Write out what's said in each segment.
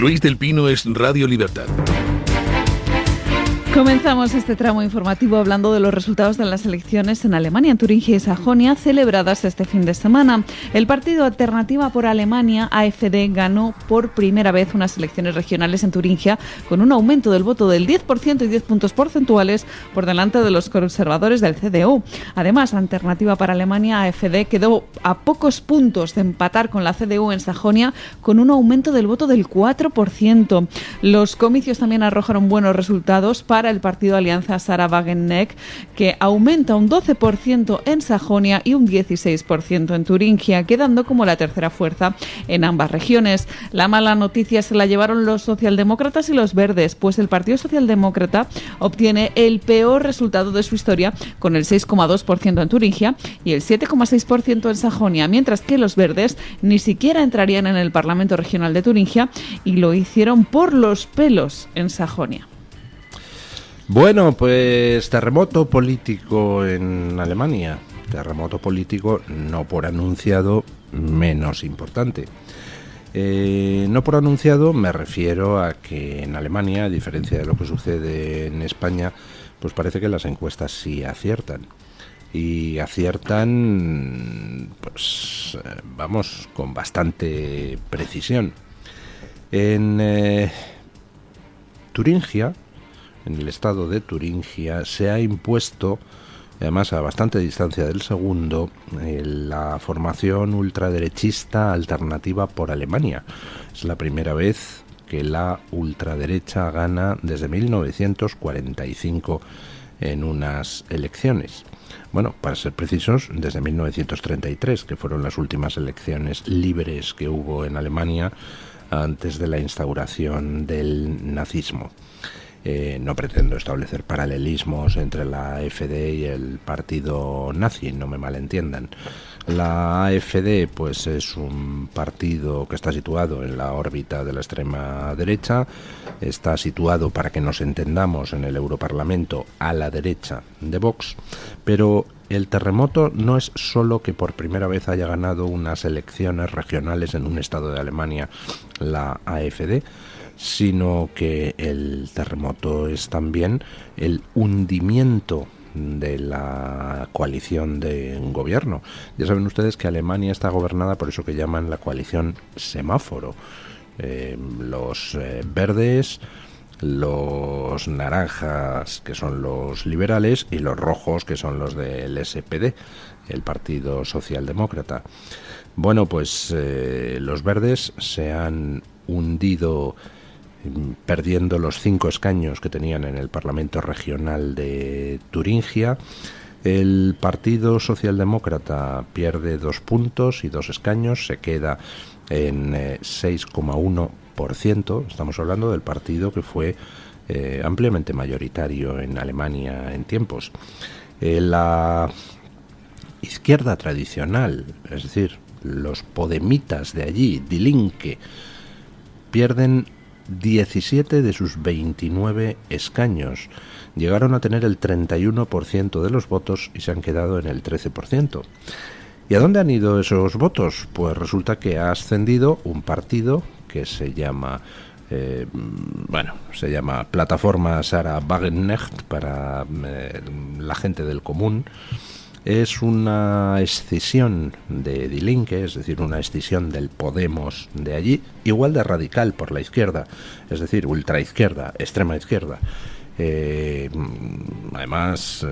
Luis del Pino es Radio Libertad. Comenzamos este tramo informativo hablando de los resultados de las elecciones en Alemania, en Turingia y Sajonia, celebradas este fin de semana. El partido Alternativa por Alemania, AfD, ganó por primera vez unas elecciones regionales en Turingia con un aumento del voto del 10% y 10 puntos porcentuales por delante de los conservadores del CDU. Además, Alternativa para Alemania, AfD, quedó a pocos puntos de empatar con la CDU en Sajonia con un aumento del voto del 4%. Los comicios también arrojaron buenos resultados para el partido Alianza Sarah Wagenknecht, que aumenta un 12% en Sajonia y un 16% en Turingia, quedando como la tercera fuerza en ambas regiones. La mala noticia se la llevaron los socialdemócratas y los verdes, pues el Partido Socialdemócrata obtiene el peor resultado de su historia, con el 6,2% en Turingia y el 7,6% en Sajonia, mientras que los verdes ni siquiera entrarían en el Parlamento Regional de Turingia y lo hicieron por los pelos en Sajonia. Bueno, pues terremoto político en Alemania. Terremoto político no por anunciado, menos importante. No por anunciado me refiero a que en Alemania, a diferencia de lo que sucede en España, pues parece que las encuestas sí aciertan. Y aciertan, pues vamos, con bastante precisión. En Turingia, en el estado de Turingia, se ha impuesto, además a bastante distancia del segundo, la formación ultraderechista Alternativa por Alemania. Es la primera vez que la ultraderecha gana desde 1945 en unas elecciones. Bueno, para ser precisos, desde 1933, que fueron las últimas elecciones libres que hubo en Alemania antes de la instauración del nazismo. No pretendo establecer paralelismos entre la AfD y el partido nazi, no me malentiendan. La AfD pues es un partido que está situado en la órbita de la extrema derecha, está situado, para que nos entendamos, en el Europarlamento a la derecha de Vox, pero el terremoto no es solo que por primera vez haya ganado unas elecciones regionales en un estado de Alemania la AfD, sino que el terremoto es también el hundimiento de la coalición de gobierno. Ya saben ustedes que Alemania está gobernada por eso que llaman la coalición semáforo. Los verdes, los naranjas, que son los liberales, y los rojos, que son los del SPD, el Partido Socialdemócrata. Bueno, pues los verdes se han hundido, perdiendo los 5 escaños que tenían en el Parlamento Regional de Turingia. El Partido Socialdemócrata pierde 2 puntos y 2 escaños, se queda en 6,1%. Estamos hablando del partido que fue ampliamente mayoritario en Alemania en tiempos. La izquierda tradicional, es decir, los podemitas de allí, Die Linke, pierden 17 de sus 29 escaños. Llegaron a tener el 31% de los votos y se han quedado en el 13%. ¿Y a dónde han ido esos votos? Pues resulta que ha ascendido un partido que se llama Plataforma Sarah Wagenknecht, para la gente del común. Es una escisión de Die Linke, es decir, una escisión del Podemos de allí, igual de radical por la izquierda, es decir, ultraizquierda, extrema izquierda. Además,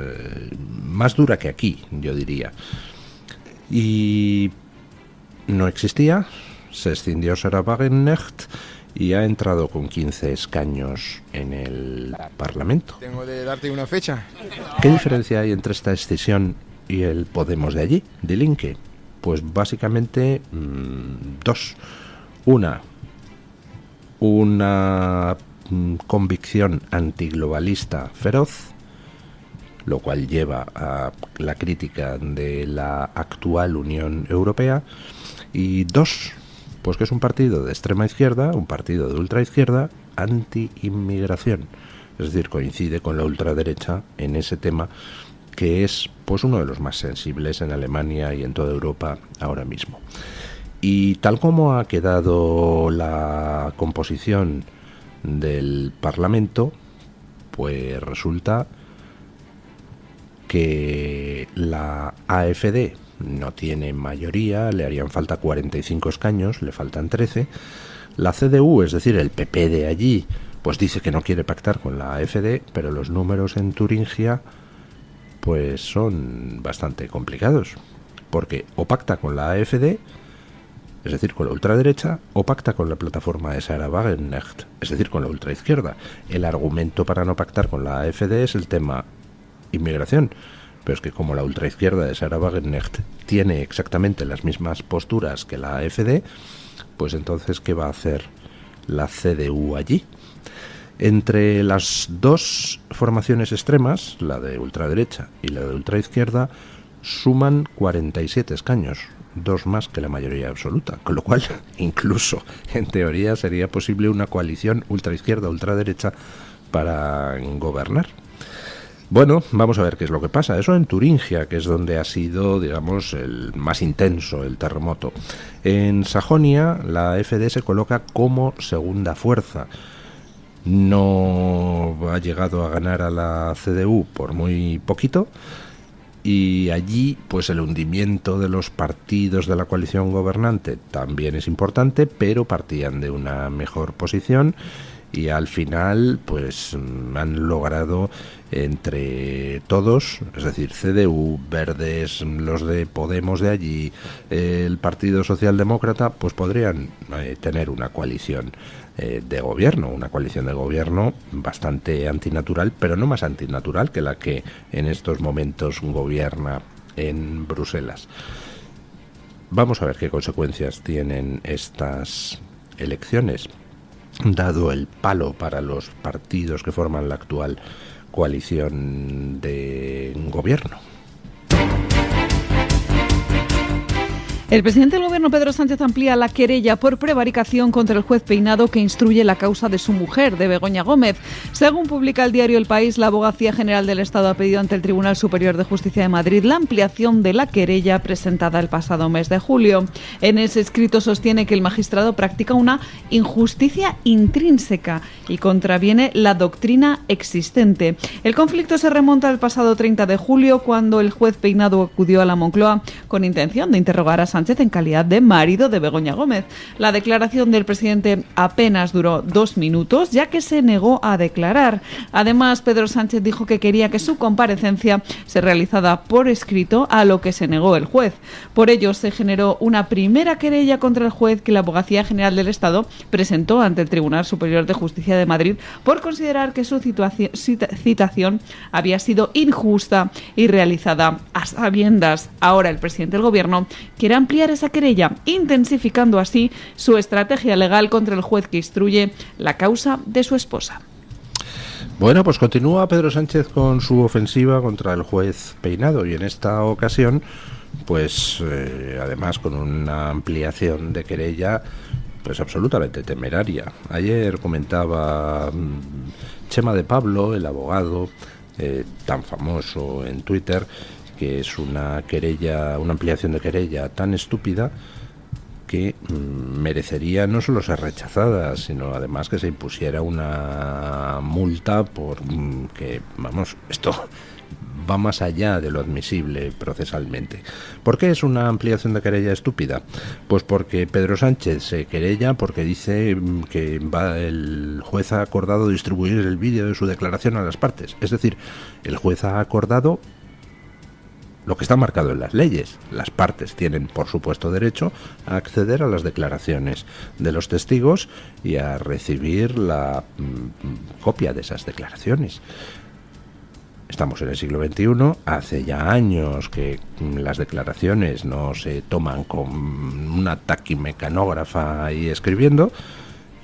más dura que aquí, yo diría. Y no existía, se escindió Sarah Wagenknecht y ha entrado con 15 escaños en el Parlamento. Tengo de darte una fecha. ¿Qué diferencia hay entre esta escisión y el Podemos de allí, Die Linke? Pues básicamente 2. Una convicción antiglobalista feroz, lo cual lleva a la crítica de la actual Unión Europea. Y 2, pues que es un partido de extrema izquierda, un partido de ultraizquierda, anti-inmigración. Es decir, coincide con la ultraderecha en ese tema, que es pues uno de los más sensibles en Alemania y en toda Europa ahora mismo. Y tal como ha quedado la composición del Parlamento, pues resulta que la AfD no tiene mayoría, le harían falta 45 escaños, le faltan 13. La CDU, es decir, el PP de allí, pues dice que no quiere pactar con la AfD, pero los números en Turingia pues son bastante complicados, porque o pacta con la AfD, es decir, con la ultraderecha, o pacta con la plataforma de Sarah Wagenknecht, es decir, con la ultraizquierda. El argumento para no pactar con la AfD es el tema inmigración, pero es que como la ultraizquierda de Sarah Wagenknecht tiene exactamente las mismas posturas que la AfD, pues entonces, ¿qué va a hacer la CDU allí? Entre las dos formaciones extremas, la de ultraderecha y la de ultraizquierda, suman 47 escaños, 2 más que la mayoría absoluta, con lo cual incluso en teoría sería posible una coalición ultraizquierda-ultraderecha para gobernar. Bueno, vamos a ver qué es lo que pasa. Eso en Turingia, que es donde ha sido, digamos, el más intenso el terremoto. En Sajonia, la AfD se coloca como segunda fuerza. No ha llegado a ganar a la CDU por muy poquito, y allí pues el hundimiento de los partidos de la coalición gobernante también es importante, pero partían de una mejor posición y al final pues han logrado entre todos, es decir, CDU, Verdes, los de Podemos de allí, el Partido Socialdemócrata, pues podrían tener una coalición de gobierno, una coalición de gobierno bastante antinatural, pero no más antinatural que la que en estos momentos gobierna en Bruselas. Vamos a ver qué consecuencias tienen estas elecciones, dado el palo para los partidos que forman la actual coalición de gobierno. El presidente del Gobierno, Pedro Sánchez, amplía la querella por prevaricación contra el juez Peinado que instruye la causa de su mujer, de Begoña Gómez. Según publica el diario El País, la Abogacía General del Estado ha pedido ante el Tribunal Superior de Justicia de Madrid la ampliación de la querella presentada el pasado mes de julio. En ese escrito sostiene que el magistrado practica una injusticia intrínseca y contraviene la doctrina existente. El conflicto se remonta al pasado 30 de julio, cuando el juez Peinado acudió a la Moncloa con intención de interrogar a Sánchez en calidad de marido de Begoña Gómez. La declaración del presidente apenas duró 2 minutos, ya que se negó a declarar. Además, Pedro Sánchez dijo que quería que su comparecencia se realizara por escrito, a lo que se negó el juez. Por ello, se generó una primera querella contra el juez que la Abogacía General del Estado presentó ante el Tribunal Superior de Justicia de Madrid por considerar que su citación había sido injusta y realizada a sabiendas. Ahora el presidente del Gobierno quiere ampliar esa querella, intensificando así su estrategia legal contra el juez que instruye la causa de su esposa. Bueno, pues continúa Pedro Sánchez con su ofensiva contra el juez Peinado, y en esta ocasión, pues además con una ampliación de querella pues absolutamente temeraria. Ayer comentaba Chema de Pablo, el abogado tan famoso en Twitter, que es una querella, una ampliación de querella tan estúpida que merecería no solo ser rechazada, sino además que se impusiera una multa por que, vamos, esto va más allá de lo admisible procesalmente. ¿Por qué es una ampliación de querella estúpida? Pues porque Pedro Sánchez se querella porque dice que el juez ha acordado distribuir el vídeo de su declaración a las partes. Es decir, el juez ha acordado lo que está marcado en las leyes. Las partes tienen, por supuesto, derecho a acceder a las declaraciones de los testigos y a recibir la copia de esas declaraciones. Estamos en el siglo XXI, hace ya años que las declaraciones no se toman con una taquimecanógrafa ahí escribiendo,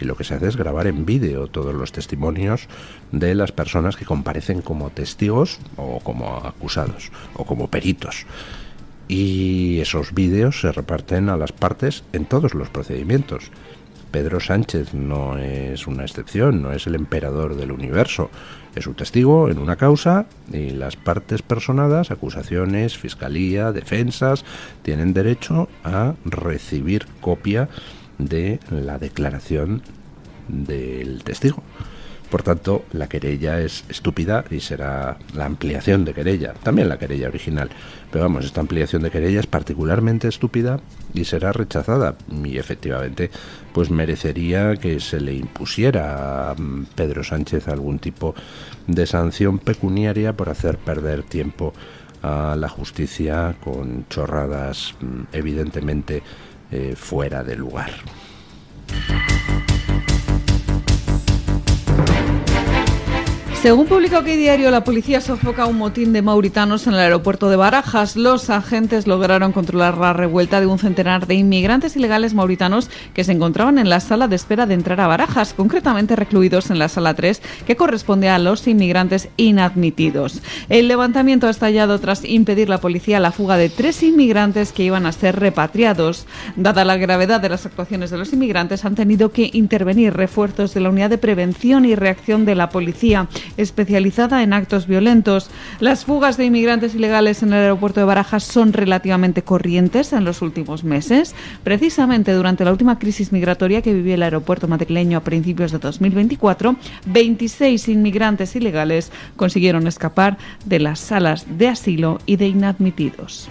y lo que se hace es grabar en vídeo todos los testimonios de las personas que comparecen como testigos o como acusados o como peritos. Y esos vídeos se reparten a las partes en todos los procedimientos. Pedro Sánchez no es una excepción, no es el emperador del universo. Es un testigo en una causa y las partes personadas, acusaciones, fiscalía, defensas, tienen derecho a recibir copia de la declaración del testigo. Por tanto, la querella es estúpida y será la ampliación de querella, también la querella original. Pero vamos, esta ampliación de querella es particularmente estúpida y será rechazada. Y efectivamente, pues merecería que se le impusiera a Pedro Sánchez algún tipo de sanción pecuniaria por hacer perder tiempo a la justicia con chorradas evidentemente fuera de lugar. Según publica OK Diario, la policía sofoca un motín de mauritanos en el aeropuerto de Barajas. Los agentes lograron controlar la revuelta de un centenar de inmigrantes ilegales mauritanos que se encontraban en la sala de espera de entrar a Barajas, concretamente recluidos en la sala 3, que corresponde a los inmigrantes inadmitidos. El levantamiento ha estallado tras impedir la policía la fuga de 3 inmigrantes que iban a ser repatriados. Dada la gravedad de las actuaciones de los inmigrantes, han tenido que intervenir refuerzos de la Unidad de Prevención y Reacción de la Policía, especializada en actos violentos. Las fugas de inmigrantes ilegales en el aeropuerto de Barajas son relativamente corrientes en los últimos meses. Precisamente durante la última crisis migratoria que vivió el aeropuerto madrileño a principios de 2024, 26 inmigrantes ilegales consiguieron escapar de las salas de asilo y de inadmitidos.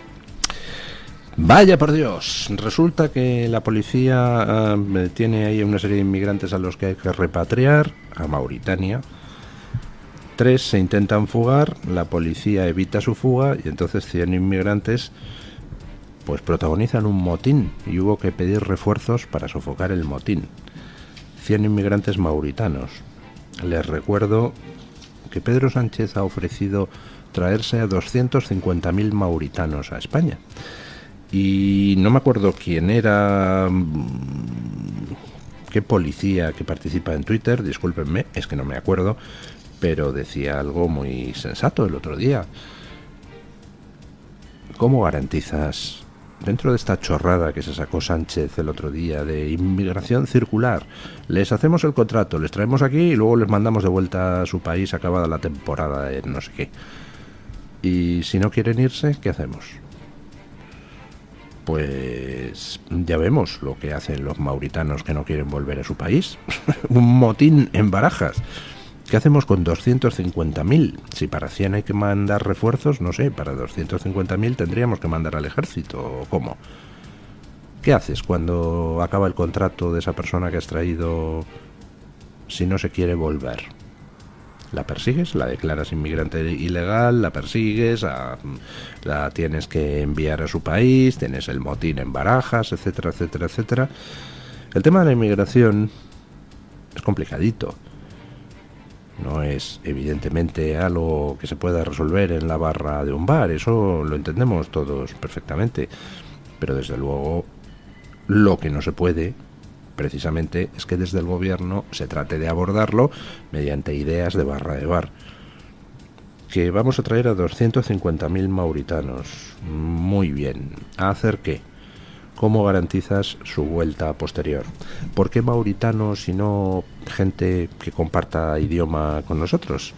Vaya por Dios, resulta que la policía tiene ahí una serie de inmigrantes a los que hay que repatriar a Mauritania. 3 se intentan fugar, la policía evita su fuga y entonces 100 inmigrantes pues protagonizan un motín y hubo que pedir refuerzos para sofocar el motín. 100 inmigrantes mauritanos. Les recuerdo que Pedro Sánchez ha ofrecido traerse a 250.000 mauritanos a España. Y no me acuerdo quién era, qué policía que participa en Twitter, discúlpenme, es que no me acuerdo, pero decía algo muy sensato el otro día. ¿Cómo garantizas, dentro de esta chorrada que se sacó Sánchez el otro día de inmigración circular, les hacemos el contrato, les traemos aquí y luego les mandamos de vuelta a su país acabada la temporada de no sé qué? Y si no quieren irse, ¿qué hacemos? Pues ya vemos lo que hacen los mauritanos que no quieren volver a su país. Un motín en Barajas. ¿Qué hacemos con 250.000? Si para 100 hay que mandar refuerzos, no sé, para 250.000 tendríamos que mandar al ejército, ¿o cómo? ¿Qué haces cuando acaba el contrato de esa persona que has traído si no se quiere volver? ¿La persigues? ¿La declaras inmigrante ilegal? ¿La persigues? ¿La tienes que enviar a su país? ¿Tienes el motín en Barajas? Etcétera, etcétera, etcétera. El tema de la inmigración es complicadito. No es, evidentemente, algo que se pueda resolver en la barra de un bar. Eso lo entendemos todos perfectamente. Pero, desde luego, lo que no se puede, precisamente, es que desde el gobierno se trate de abordarlo mediante ideas de barra de bar. Que vamos a traer a 250.000 mauritanos. Muy bien. ¿A hacer qué? ¿Cómo garantizas su vuelta posterior? ¿Por qué mauritanos y no gente que comparta idioma con nosotros?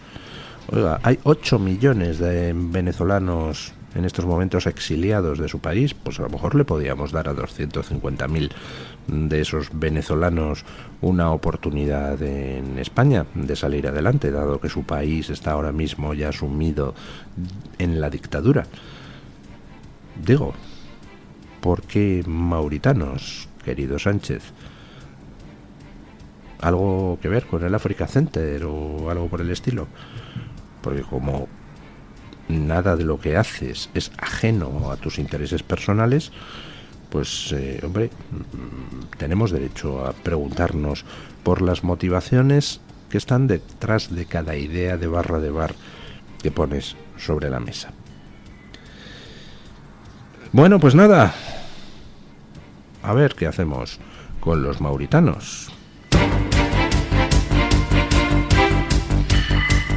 Oiga, hay 8 millones de venezolanos en estos momentos exiliados de su país, pues a lo mejor le podíamos dar a 250.000 de esos venezolanos una oportunidad en España de salir adelante, dado que su país está ahora mismo ya sumido en la dictadura. Digo, ¿por qué mauritanos, querido Sánchez? ¿Algo que ver con el Africa Center o algo por el estilo? Porque como nada de lo que haces es ajeno a tus intereses personales, pues, hombre, tenemos derecho a preguntarnos por las motivaciones que están detrás de cada idea de barra de bar que pones sobre la mesa. Bueno, pues nada, a ver qué hacemos con los mauritanos.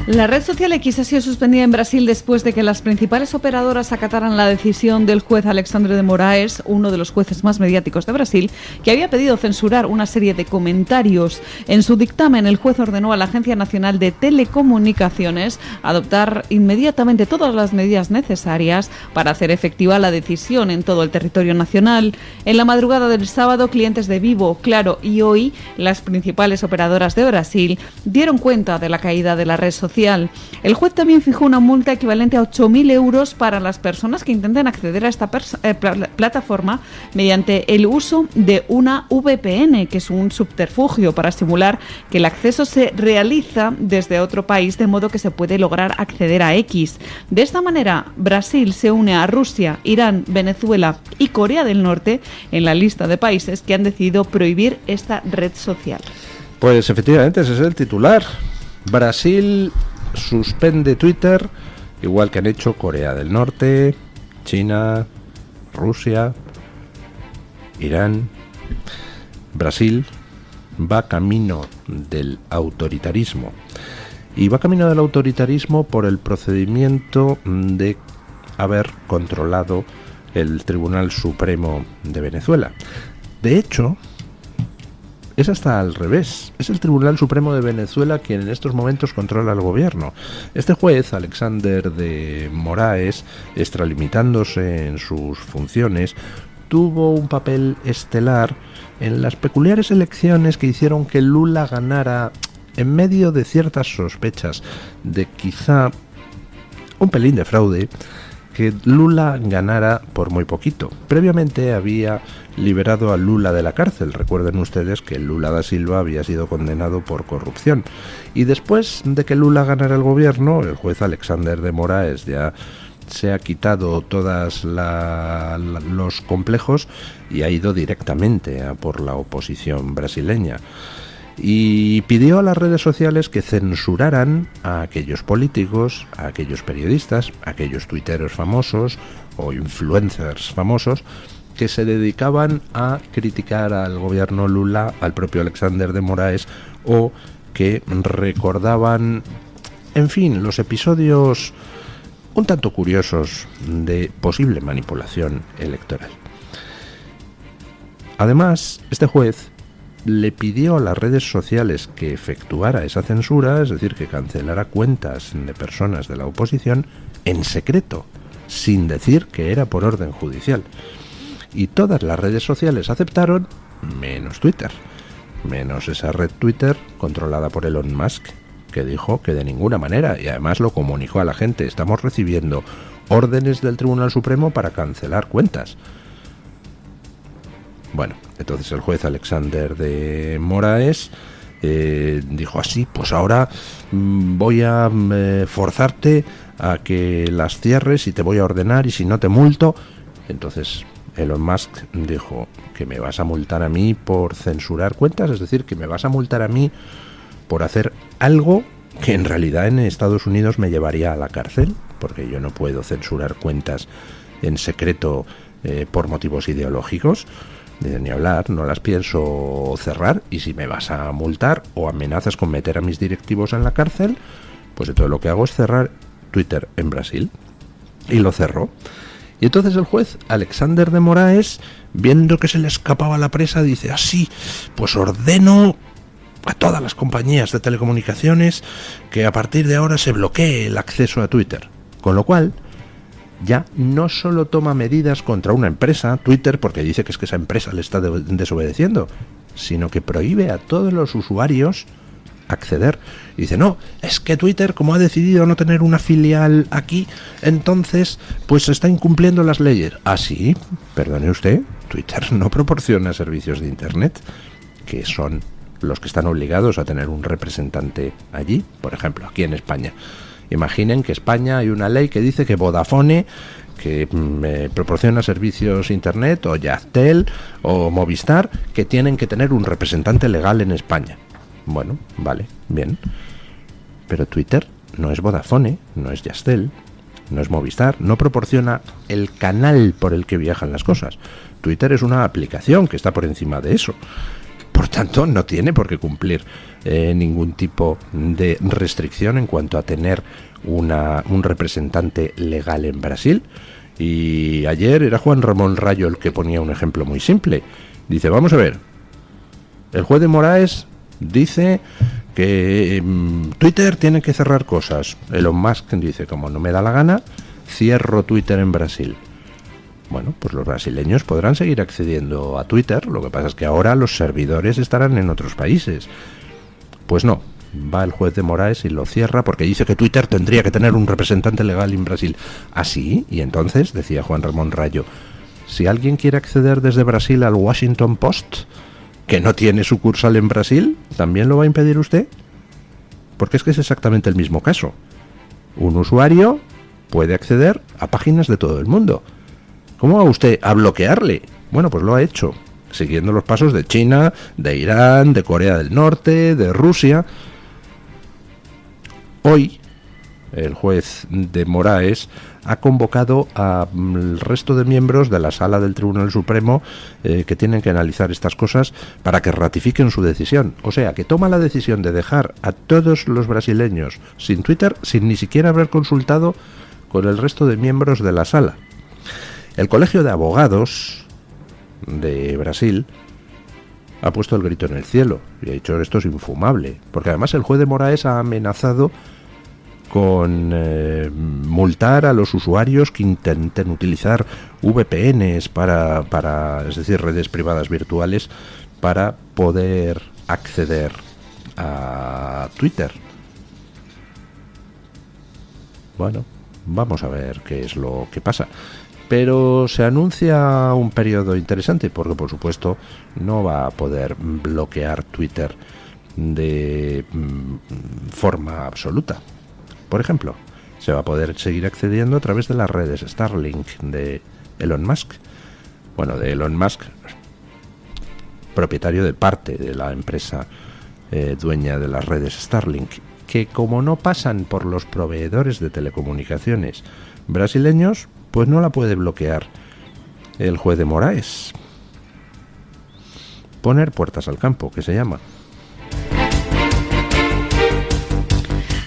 La red social X ha sido suspendida en Brasil después de que las principales operadoras acataran la decisión del juez Alexandre de Moraes, uno de los jueces más mediáticos de Brasil, que había pedido censurar una serie de comentarios. En su dictamen, el juez ordenó a la Agencia Nacional de Telecomunicaciones adoptar inmediatamente todas las medidas necesarias para hacer efectiva la decisión en todo el territorio nacional. En la madrugada del sábado, clientes de Vivo, Claro y Oi, las principales operadoras de Brasil, dieron cuenta de la caída de la red social. El juez también fijó una multa equivalente a 8.000 euros para las personas que intenten acceder a esta plataforma mediante el uso de una VPN, que es un subterfugio para simular que el acceso se realiza desde otro país, de modo que se puede lograr acceder a X. De esta manera, Brasil se une a Rusia, Irán, Venezuela y Corea del Norte en la lista de países que han decidido prohibir esta red social. Pues efectivamente, ese es el titular. Brasil suspende Twitter, igual que han hecho Corea del Norte, China, Rusia, Irán. Brasil va camino del autoritarismo. Y va camino del autoritarismo por el procedimiento de haber controlado el Tribunal Supremo de Venezuela. De hecho, es hasta al revés. Es el Tribunal Supremo de Venezuela quien en estos momentos controla el gobierno. Este juez, Alexandre de Moraes, extralimitándose en sus funciones, tuvo un papel estelar en las peculiares elecciones que hicieron que Lula ganara en medio de ciertas sospechas de quizá un pelín de fraude, que Lula ganara por muy poquito. Previamente había liberado a Lula de la cárcel. Recuerden ustedes que Lula da Silva había sido condenado por corrupción. Y después de que Lula ganara el gobierno, el juez Alexandre de Moraes ya se ha quitado todos los complejos y ha ido directamente a por la oposición brasileña. Y pidió a las redes sociales que censuraran a aquellos políticos, a aquellos periodistas, a aquellos tuiteros famosos o influencers famosos que se dedicaban a criticar al gobierno Lula, al propio Alexandre de Moraes, o que recordaban, en fin, los episodios un tanto curiosos de posible manipulación electoral. Además, este juez le pidió a las redes sociales que efectuara esa censura, es decir, que cancelara cuentas de personas de la oposición en secreto, sin decir que era por orden judicial. Y todas las redes sociales aceptaron, menos Twitter, menos esa red Twitter controlada por Elon Musk, que dijo que de ninguna manera, y además lo comunicó a la gente, estamos recibiendo órdenes del Tribunal Supremo para cancelar cuentas. Bueno, entonces el juez Alexandre de Moraes dijo así, pues ahora voy a forzarte a que las cierres y te voy a ordenar y si no te multo. Entonces Elon Musk dijo que me vas a multar a mí por censurar cuentas, es decir, que me vas a multar a mí por hacer algo que en realidad en Estados Unidos me llevaría a la cárcel, porque yo no puedo censurar cuentas en secreto por motivos ideológicos. Ni hablar, no las pienso cerrar, y si me vas a multar o amenazas con meter a mis directivos en la cárcel, pues entonces lo que hago es cerrar Twitter en Brasil. Y lo cerró. Y entonces el juez Alexandre de Moraes, viendo que se le escapaba la presa, dice así, pues ordeno a todas las compañías de telecomunicaciones que a partir de ahora se bloquee el acceso a Twitter. Con lo cual ya no solo toma medidas contra una empresa, Twitter, porque dice que es que esa empresa le está desobedeciendo, sino que prohíbe a todos los usuarios acceder. Y dice, no, es que Twitter, como ha decidido no tener una filial aquí, entonces pues está incumpliendo las leyes. Ah, sí, perdone usted, Twitter no proporciona servicios de Internet, que son los que están obligados a tener un representante allí, por ejemplo, aquí en España. Imaginen que España hay una ley que dice que Vodafone, que proporciona servicios Internet, o Yastel, o Movistar, que tienen que tener un representante legal en España. Bueno, vale, bien. Pero Twitter no es Vodafone, no es Yastel, no es Movistar, no proporciona el canal por el que viajan las cosas. Twitter es una aplicación que está por encima de eso. Por tanto, no tiene por qué cumplir ningún tipo de restricción en cuanto a tener un representante legal en Brasil. Y ayer era Juan Ramón Rayo el que ponía un ejemplo muy simple. Dice, vamos a ver, el juez de Moraes dice que Twitter tiene que cerrar cosas. Elon Musk dice, como no me da la gana, cierro Twitter en Brasil. Bueno, pues los brasileños podrán seguir accediendo a Twitter, lo que pasa es que ahora los servidores estarán en otros países. Pues no, va el juez de Moraes y lo cierra porque dice que Twitter tendría que tener un representante legal en Brasil. ¿Así? Y entonces, decía Juan Ramón Rayo, si alguien quiere acceder desde Brasil al Washington Post, que no tiene sucursal en Brasil, ¿también lo va a impedir usted? Porque es que es exactamente el mismo caso. Un usuario puede acceder a páginas de todo el mundo. ¿Cómo va usted a bloquearle? Bueno, pues lo ha hecho, siguiendo los pasos de China, de Irán, de Corea del Norte, de Rusia. Hoy, el juez de Moraes ha convocado al resto de miembros de la Sala del Tribunal Supremo que tienen que analizar estas cosas para que ratifiquen su decisión. O sea, que toma la decisión de dejar a todos los brasileños sin Twitter sin ni siquiera haber consultado con el resto de miembros de la Sala. El Colegio de Abogados de Brasil ha puesto el grito en el cielo y ha dicho esto es infumable, porque además el juez de Moraes ha amenazado con multar a los usuarios que intenten utilizar VPNs es decir, redes privadas virtuales, para poder acceder a Twitter. Bueno, vamos a ver qué es lo que pasa. Pero se anuncia un periodo interesante porque, por supuesto, no va a poder bloquear Twitter de forma absoluta. Por ejemplo, se va a poder seguir accediendo a través de las redes Starlink de Elon Musk. Bueno, de Elon Musk, propietario de parte de la empresa dueña de las redes Starlink, que como no pasan por los proveedores de telecomunicaciones brasileños, pues no la puede bloquear el juez de Moraes. Poner puertas al campo, que se llama.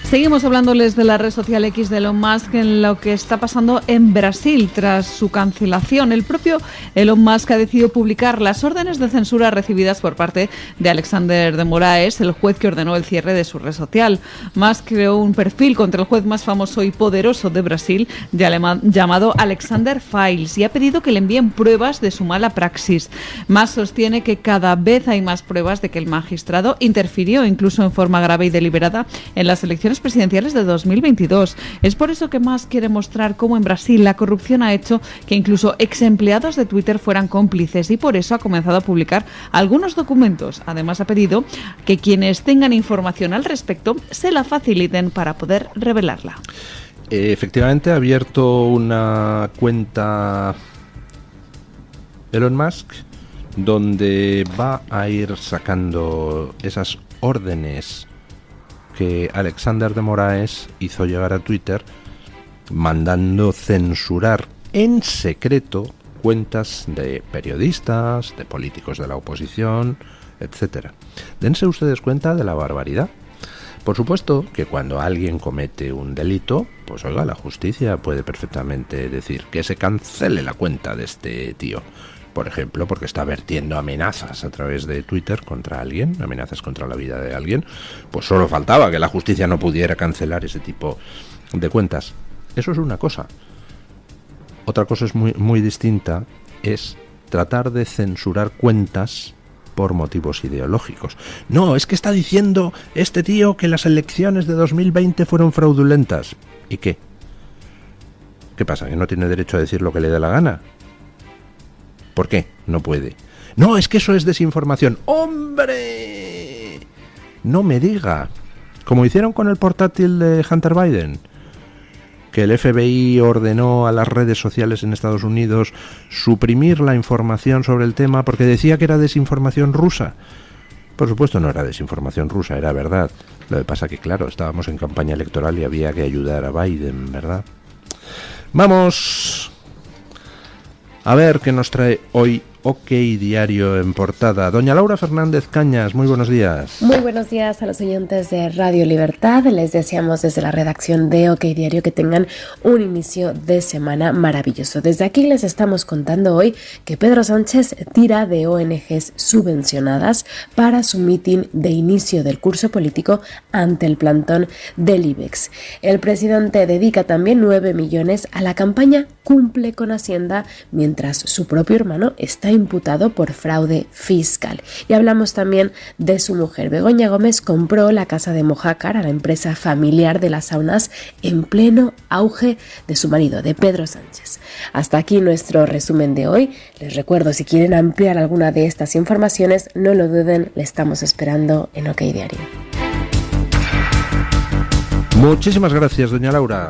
Seguimos hablándoles de la red social X de Elon Musk, en lo que está pasando en Brasil tras su cancelación. El propio Elon Musk ha decidido publicar las órdenes de censura recibidas por parte de Alexander de Moraes, el juez que ordenó el cierre de su red social. Musk creó un perfil contra el juez más famoso y poderoso de Brasil, llamado Alexander Files, y ha pedido que le envíen pruebas de su mala praxis. Musk sostiene que cada vez hay más pruebas de que el magistrado interfirió, incluso en forma grave y deliberada, en las elecciones presidenciales de 2022. Es por eso que Musk quiere mostrar cómo en Brasil la corrupción ha hecho que incluso ex empleados de Twitter fueran cómplices, y por eso ha comenzado a publicar algunos documentos. Además, ha pedido que quienes tengan información al respecto se la faciliten para poder revelarla. Efectivamente, ha abierto una cuenta Elon Musk donde va a ir sacando esas órdenes que Alexander de Moraes hizo llegar a Twitter, mandando censurar en secreto cuentas de periodistas, de políticos de la oposición, etcétera. Dense ustedes cuenta de la barbaridad. Por supuesto que cuando alguien comete un delito, pues oiga, la justicia puede perfectamente decir que se cancele la cuenta de este tío. Por ejemplo, porque está vertiendo amenazas a través de Twitter contra alguien, amenazas contra la vida de alguien, pues solo faltaba que la justicia no pudiera cancelar ese tipo de cuentas. Eso es una cosa. Otra cosa es muy distinta, es tratar de censurar cuentas por motivos ideológicos. No, es que está diciendo este tío que las elecciones de 2020 fueron fraudulentas. ¿Y qué? ¿Qué pasa? ¿Que no tiene derecho a decir lo que le dé la gana? ¿Por qué? No puede. No, es que eso es desinformación. ¡Hombre! No me diga. Como hicieron con el portátil de Hunter Biden, que el FBI ordenó a las redes sociales en Estados Unidos suprimir la información sobre el tema porque decía que era desinformación rusa. Por supuesto no era desinformación rusa, era verdad. Lo que pasa que, claro, estábamos en campaña electoral y había que ayudar a Biden, ¿verdad? Vamos a ver qué nos trae hoy OK Diario en portada. Doña Laura Fernández Cañas, muy buenos días. Muy buenos días a los oyentes de Radio Libertad. Les deseamos desde la redacción de OK Diario que tengan un inicio de semana maravilloso. Desde aquí les estamos contando hoy que Pedro Sánchez tira de ONGs subvencionadas para su mitin de inicio del curso político ante el plantón del IBEX. El presidente dedica también 9 millones a la campaña Cumple con Hacienda, mientras su propio hermano está imputado por fraude fiscal. Y hablamos también de su mujer. Begoña Gómez compró la casa de Mojácar a la empresa familiar de las saunas en pleno auge de su marido, de Pedro Sánchez. Hasta aquí nuestro resumen de hoy. Les recuerdo, si quieren ampliar alguna de estas informaciones, no lo duden, le estamos esperando en OK Diario. Muchísimas gracias, doña Laura.